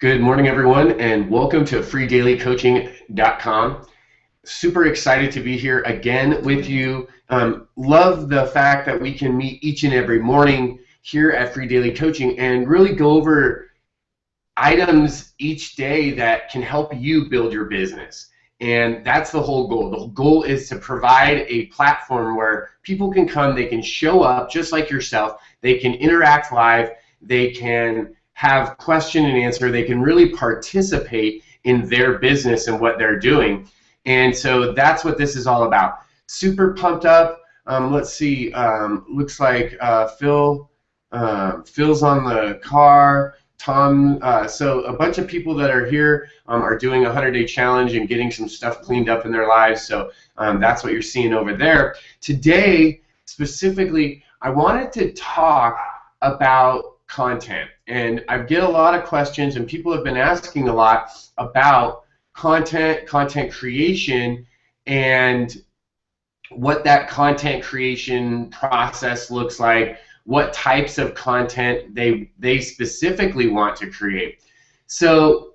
Good morning, everyone, and welcome to freedailycoaching.com. Super excited to be here again with you. Love the fact that we can meet each and every morning here at Free Daily Coaching and really go over items each day that can help you build your business. And that's the whole goal. The goal is to provide a platform where people can come, they can show up just like yourself, they can interact live, they can have question and answer, they can really participate in their business and what they're doing. And so that's what this is all about. Super pumped up. Let's see, looks like Phil's on the car. Tom, so a bunch of people that are here are doing a 100-day challenge and getting some stuff cleaned up in their lives. So that's what you're seeing over there. Today, specifically, I wanted to talk about content. And I get a lot of questions, and people have been asking a lot about content creation, and what that content creation process looks like, what types of content they specifically want to create. So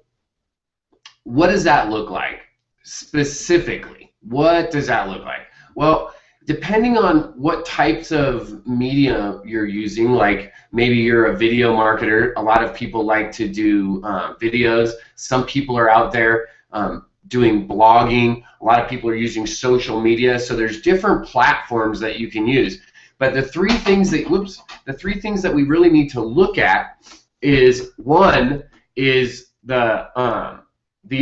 what does that look like specifically? What does that look like? Well, depending on what types of media you're using, like maybe you're a video marketer, a lot of people like to do videos. Some people are out there doing blogging. A lot of people are using social media. So there's different platforms that you can use. But the three things that we really need to look at is, one is the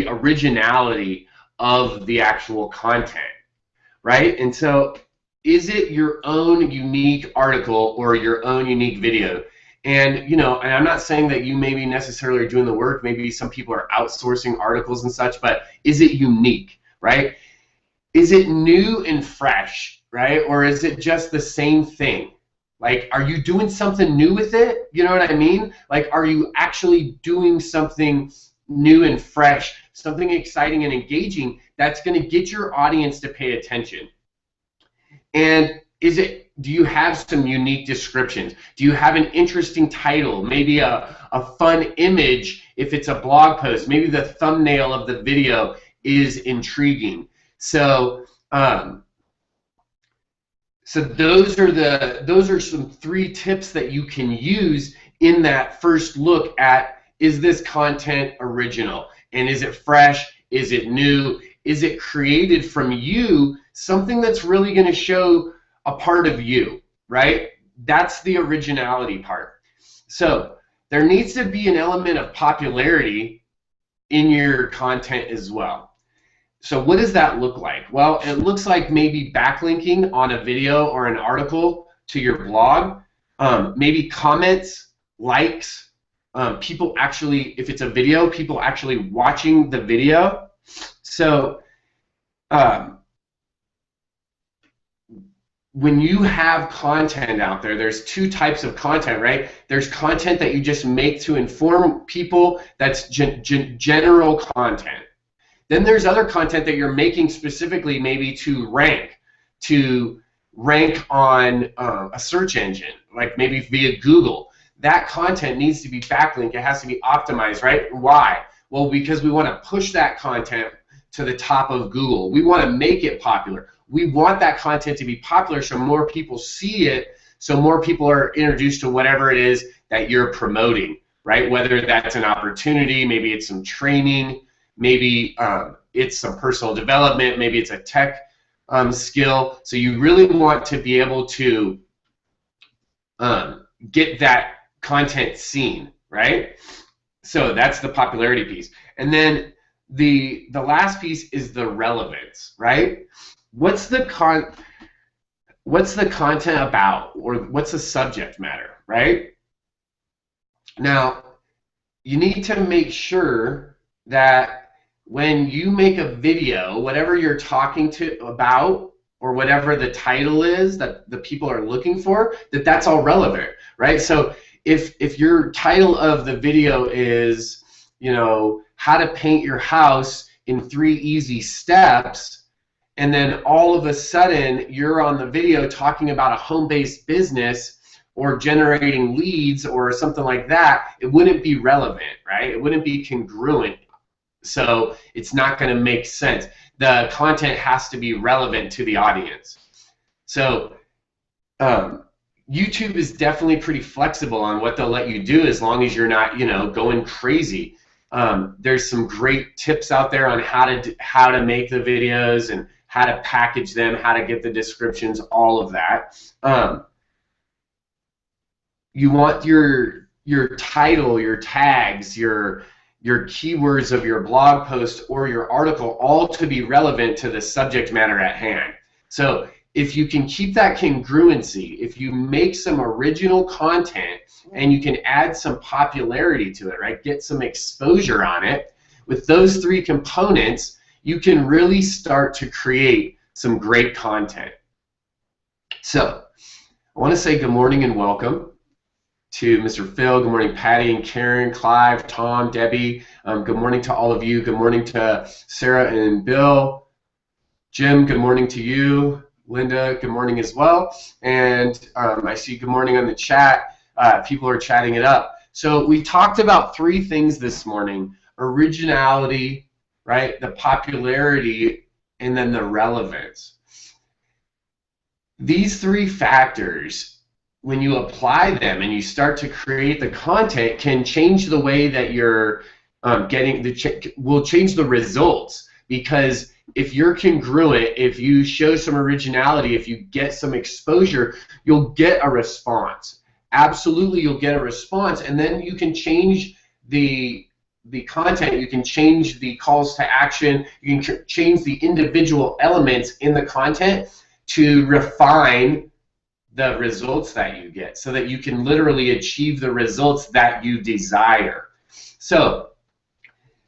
originality of the actual content, right? And so, is it your own unique article or your own unique video? And and I'm not saying that you maybe necessarily are doing the work. Maybe some people are outsourcing articles and such, but is it unique, right? Is it new and fresh, right? Or is it just the same thing? Like, are you doing something new with it? You know what I mean? Like, are you actually doing something new and fresh, something exciting and engaging that's going to get your audience to pay attention? And do you have some unique descriptions? Do you have an interesting title? Maybe a fun image if it's a blog post. Maybe the thumbnail of the video is intriguing. So those are some 3 tips that you can use in that first look at, is this content original? And is it fresh? Is it new? Is it created from you? Something that's really going to show a part of you, right? That's the originality part. So there needs to be an element of popularity in your content as well. So what does that look like? Well, it looks like maybe backlinking on a video or an article to your blog, maybe comments, likes, people actually, if it's a video, people actually watching the video. So when you have content out there, there's 2 types of content, right? There's content that you just make to inform people, that's general content. Then there's other content that you're making specifically maybe to rank on a search engine, like maybe via Google. That content needs to be backlinked. It has to be optimized, right? Why? Well, because we want to push that content to the top of Google. We want to make it popular. We want that content to be popular so more people see it, so more people are introduced to whatever it is that you're promoting, right? Whether that's an opportunity, maybe it's some training, maybe it's some personal development, maybe it's a tech skill. So you really want to be able to get that content seen, right? So that's the popularity piece. And then the last piece is the relevance, right? What's the content about, or what's the subject matter, right? Now, you need to make sure that when you make a video, whatever you're talking about, or whatever the title is that the people are looking for, that's all relevant, right? So if your title of the video is, how to paint your house in 3 easy steps, and then all of a sudden you're on the video talking about a home-based business, or generating leads or something like that, it wouldn't be relevant, right? It wouldn't be congruent. So it's not going to make sense. The content has to be relevant to the audience. So YouTube is definitely pretty flexible on what they'll let you do as long as you're not, going crazy. There's some great tips out there on how to make the videos and how to package them, how to get the descriptions, all of that. You want your title, your tags, your keywords of your blog post or your article all to be relevant to the subject matter at hand. So if you can keep that congruency, if you make some original content and you can add some popularity to it, right? Get some exposure on it. With those three components, you can really start to create some great content. So I want to say good morning and welcome to Mr. Phil. Good morning, Patty and Karen, Clive, Tom, Debbie. Good morning to all of you. Good morning to Sarah and Bill. Jim, good morning to you. Linda, good morning as well. And I see good morning on the chat. People are chatting it up. So we talked about three things this morning: originality, right? The popularity, and then the relevance. These three factors, when you apply them and you start to create the content, can change the way that you're will change the results. Because if you're congruent, if you show some originality, if you get some exposure, you'll get a response. Absolutely, you'll get a response, and then you can change the content, you can change the calls to action, you can change the individual elements in the content to refine the results that you get so that you can literally achieve the results that you desire. So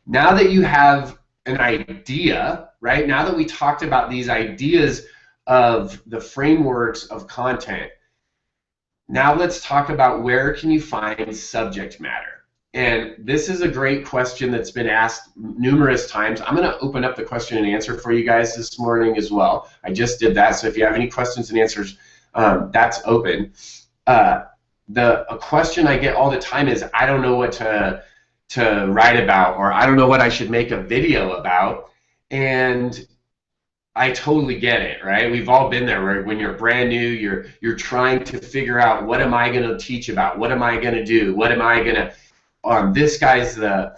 now that you have an idea, right? Now that we talked about these ideas of the frameworks of content, now let's talk about where can you find subject matter. And this is a great question that's been asked numerous times. I'm going to open up the question and answer for you guys this morning as well. I just did that, so if you have any questions and answers, that's open. A question I get all the time is, I don't know what to write about, or I don't know what I should make a video about. And I totally get it, right? We've all been there where when you're brand new, you're trying to figure out, what am I going to teach about? What am I going to do? What am I going to this guy's the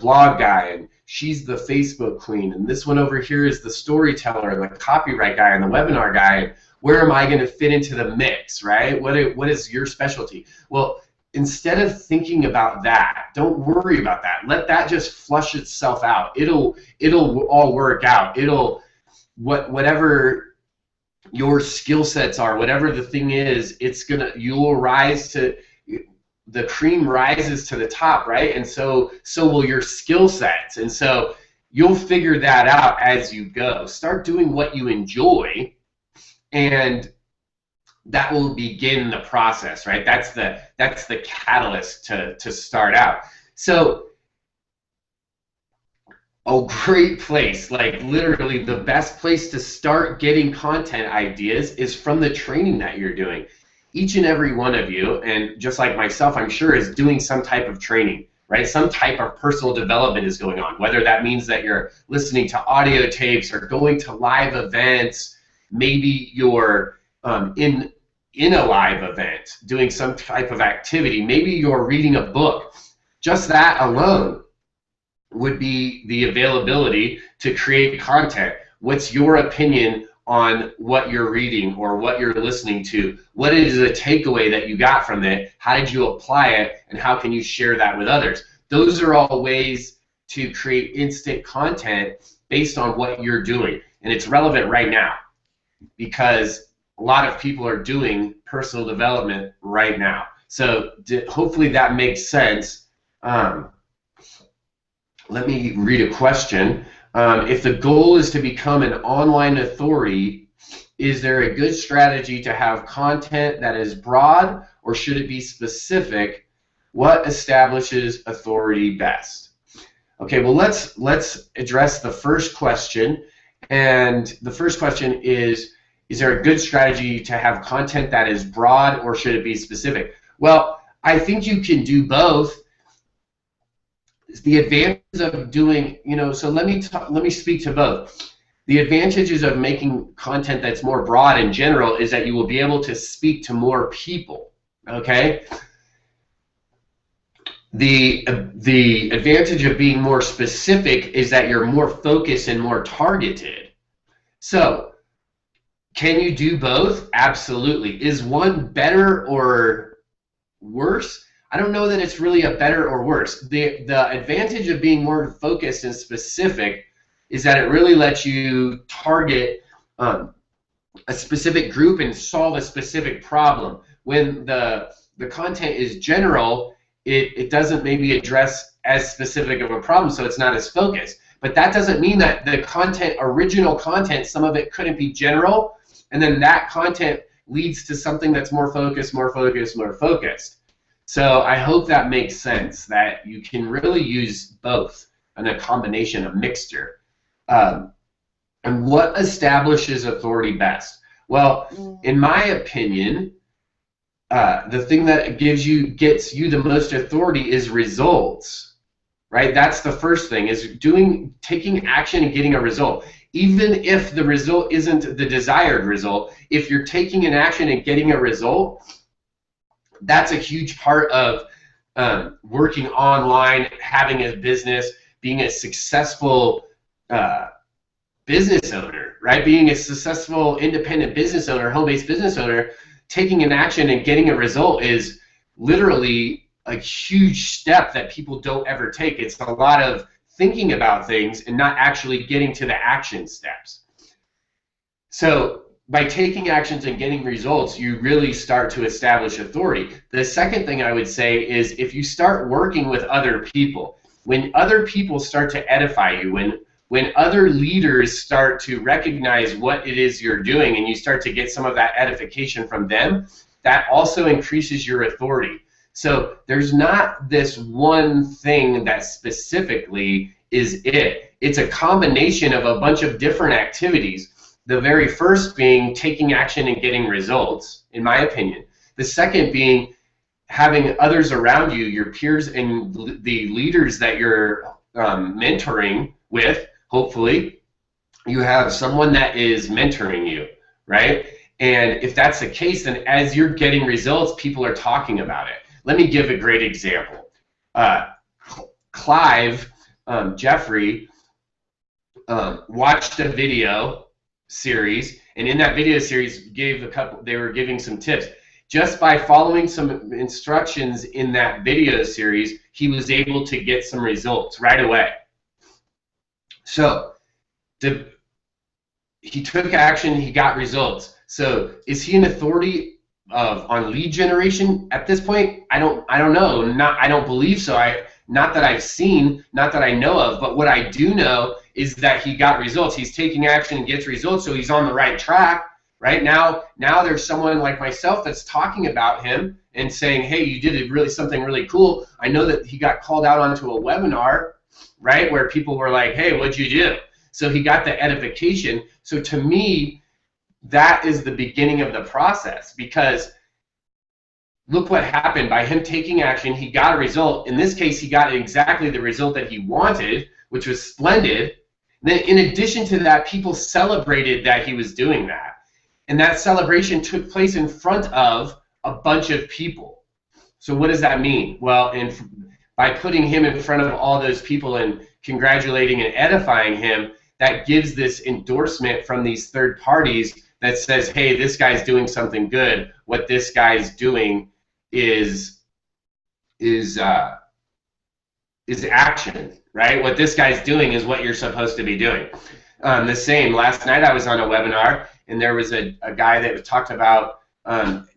blog guy, and she's the Facebook queen, and this one over here is the storyteller and the copyright guy and the webinar guy. Where am I going to fit into the mix, right? What is your specialty? Well, instead of thinking about that, don't worry about that. Let that just flush itself out. It'll all work out. Whatever your skill sets are, whatever the thing is, you'll rise to, the cream rises to the top, right? And so will your skill sets. And so you'll figure that out as you go. Start doing what you enjoy, and that will begin the process, right? That's the catalyst to start out. So a great place, like literally the best place to start getting content ideas is from the training that you're doing. Each and every one of you, and just like myself, I'm sure, is doing some type of training, right? Some type of personal development is going on, whether that means that you're listening to audio tapes or going to live events. Maybe you're in a live event doing some type of activity. Maybe you're reading a book. Just that alone would be the availability to create content. What's your opinion on what you're reading or what you're listening to? What is the takeaway that you got from it? How did you apply it, and how can you share that with others? Those are all ways to create instant content based on what you're doing. And it's relevant right now because a lot of people are doing personal development right now. So hopefully that makes sense. Let me read a question. If the goal is to become an online authority, is there a good strategy to have content that is broad, or should it be specific? What establishes authority best? Okay, well, let's address the first question. And the first question is Is there a good strategy to have content that is broad, or should it be specific? Well, I think you can do both. The advantages of doing, so let me speak to both. The advantages of making content that's more broad in general is that you will be able to speak to more people, okay? The advantage of being more specific is that you're more focused and more targeted. So, can you do both? Absolutely. Is one better or worse? I don't know that it's really a better or worse. The advantage of being more focused and specific is that it really lets you target a specific group and solve a specific problem. When the content is general, it doesn't maybe address as specific of a problem, so it's not as focused. But that doesn't mean that the content, original content, some of it couldn't be general, and then that content leads to something that's more focused, more focused, more focused. So I hope that makes sense, that you can really use both in a combination, a mixture. And what establishes authority best? Well, in my opinion, the thing that gets you the most authority is results, right? That's the first thing, is taking action and getting a result. Even if the result isn't the desired result, if you're taking an action and getting a result, that's a huge part of working online, having a business, being a successful business owner, right? Being a successful independent business owner, home-based business owner, taking an action and getting a result is literally a huge step that people don't ever take. It's a lot of thinking about things and not actually getting to the action steps. So by taking actions and getting results, you really start to establish authority. The second thing I would say is, if you start working with other people, when other people start to edify you, when other leaders start to recognize what it is you're doing and you start to get some of that edification from them, that also increases your authority. So there's not this one thing that specifically is it. It's a combination of a bunch of different activities. The very first being taking action and getting results, in my opinion. The second being having others around you, your peers and the leaders that you're mentoring with. Hopefully you have someone that is mentoring you, right? And if that's the case, then as you're getting results, people are talking about it. Let me give a great example. Clive Jeffrey watched a video series, and in that video series they were giving some tips. Just by following some instructions in that video series, he was able to get some results right away. So he took action, he got results. So is he an authority on lead generation at this point? I don't know. I don't believe so. Not that I've seen, not that I know of, but what I do know is that he got results. He's taking action and gets results, so he's on the right track. Right now there's someone like myself that's talking about him and saying, hey, you did something really cool. I know that he got called out onto a webinar, right, where people were like, hey, what'd you do? So he got the edification. So to me, that is the beginning of the process, because look what happened. By him taking action, he got a result. In this case, he got exactly the result that he wanted, which was splendid. Then in addition to that, people celebrated that he was doing that. And that celebration took place in front of a bunch of people. So what does that mean? Well, by putting him in front of all those people and congratulating and edifying him, that gives this endorsement from these third parties that says, hey, this guy's doing something good. What this guy's doing is action, right? What this guy's doing is what you're supposed to be doing. The same, last night I was on a webinar, and there was a guy that talked about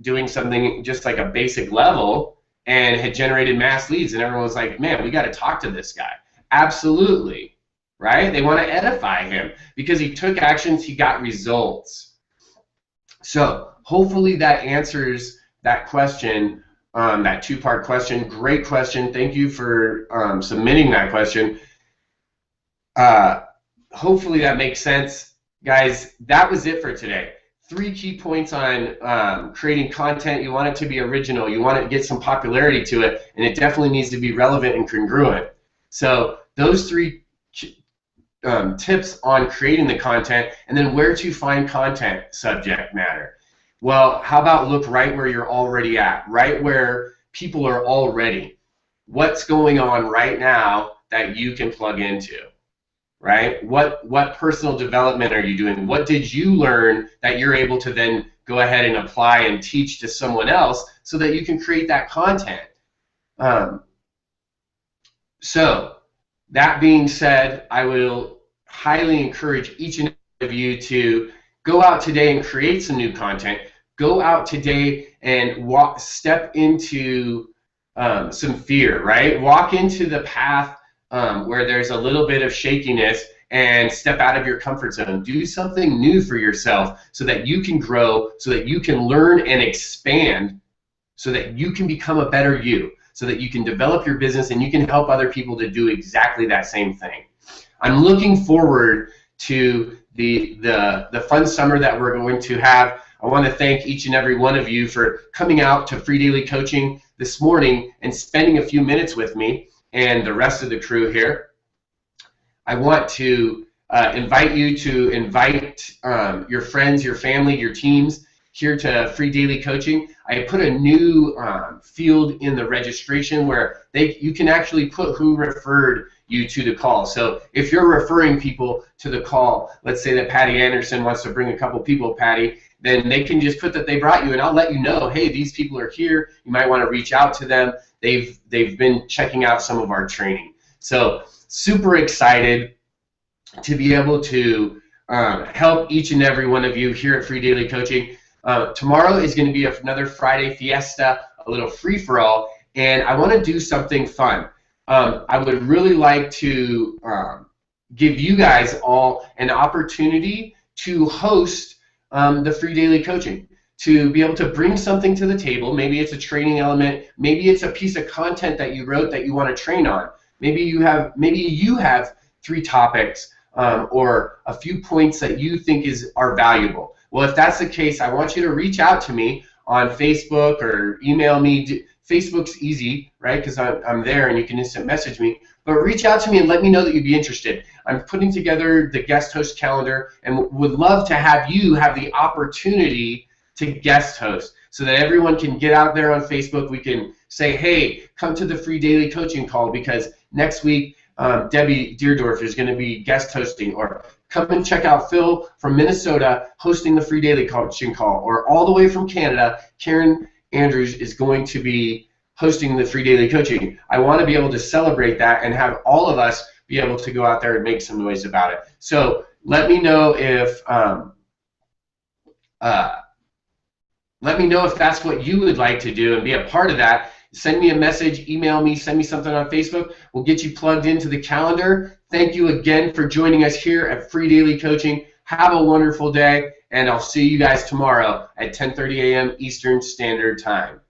doing something just like a basic level and had generated mass leads, and everyone was like, man, we got to talk to this guy. Absolutely, right? They want to edify him because he took actions, he got results. So hopefully that answers that question, that two-part question. Great question. Thank you for submitting that question. Hopefully that makes sense. Guys, that was it for today. 3 key points on creating content. You want it to be original. You want it to get some popularity to it, and it definitely needs to be relevant and congruent. So those 3 tips on creating the content, and then where to find content subject matter. Well, how about look right where you're already at, right where people are already. What's going on right now that you can plug into, right? What personal development are you doing? What did you learn that you're able to then go ahead and apply and teach to someone else so that you can create that content? So that being said, I will highly encourage each and every of you to go out today and create some new content. Go out today and step into some fear, right? Walk into the path where there's a little bit of shakiness and step out of your comfort zone. Do something new for yourself so that you can grow, so that you can learn and expand, so that you can become a better you, so that you can develop your business and you can help other people to do exactly that same thing. I'm looking forward to the fun summer that we're going to have. I want to thank each and every one of you for coming out to Free Daily Coaching this morning and spending a few minutes with me and the rest of the crew here. I want to invite you to invite your friends, your family, your teams here to Free Daily Coaching. I put a new field in the registration where you can actually put who referred you to the call. So if you're referring people to the call, let's say that Patty Anderson wants to bring a couple people, Patty, then they can just put that they brought you, and I'll let you know, hey, these people are here. You might want to reach out to them. They've been checking out some of our training. So super excited to be able to help each and every one of you here at Free Daily Coaching. Tomorrow is going to be another Friday fiesta, a little free-for-all, and I want to do something fun. I would really like to give you guys all an opportunity to host the Free Daily Coaching, to be able to bring something to the table. Maybe it's a training element, maybe it's a piece of content that you wrote that you want to train on. Maybe you have 3 topics or a few points that you think are valuable. Well, if that's the case, I want you to reach out to me on Facebook or email me. Facebook's easy, right, because I'm there and you can instant message me. But reach out to me and let me know that you'd be interested. I'm putting together the guest host calendar and would love to have you have the opportunity to guest host so that everyone can get out there on Facebook. We can say, hey, come to the Free Daily Coaching call because next week Debbie Deerdorf is going to be guest hosting, or come and check out Phil from Minnesota hosting the Free Daily Coaching call, or all the way from Canada, Karen Andrews is going to be hosting the Free Daily Coaching. I want to be able to celebrate that and have all of us be able to go out there and make some noise about it. So let me know if that's what you would like to do and be a part of that. Send me a message, email me, send me something on Facebook. We'll get you plugged into the calendar. Thank you again for joining us here at Free Daily Coaching. Have a wonderful day, and I'll see you guys tomorrow at 10:30 a.m. Eastern Standard Time.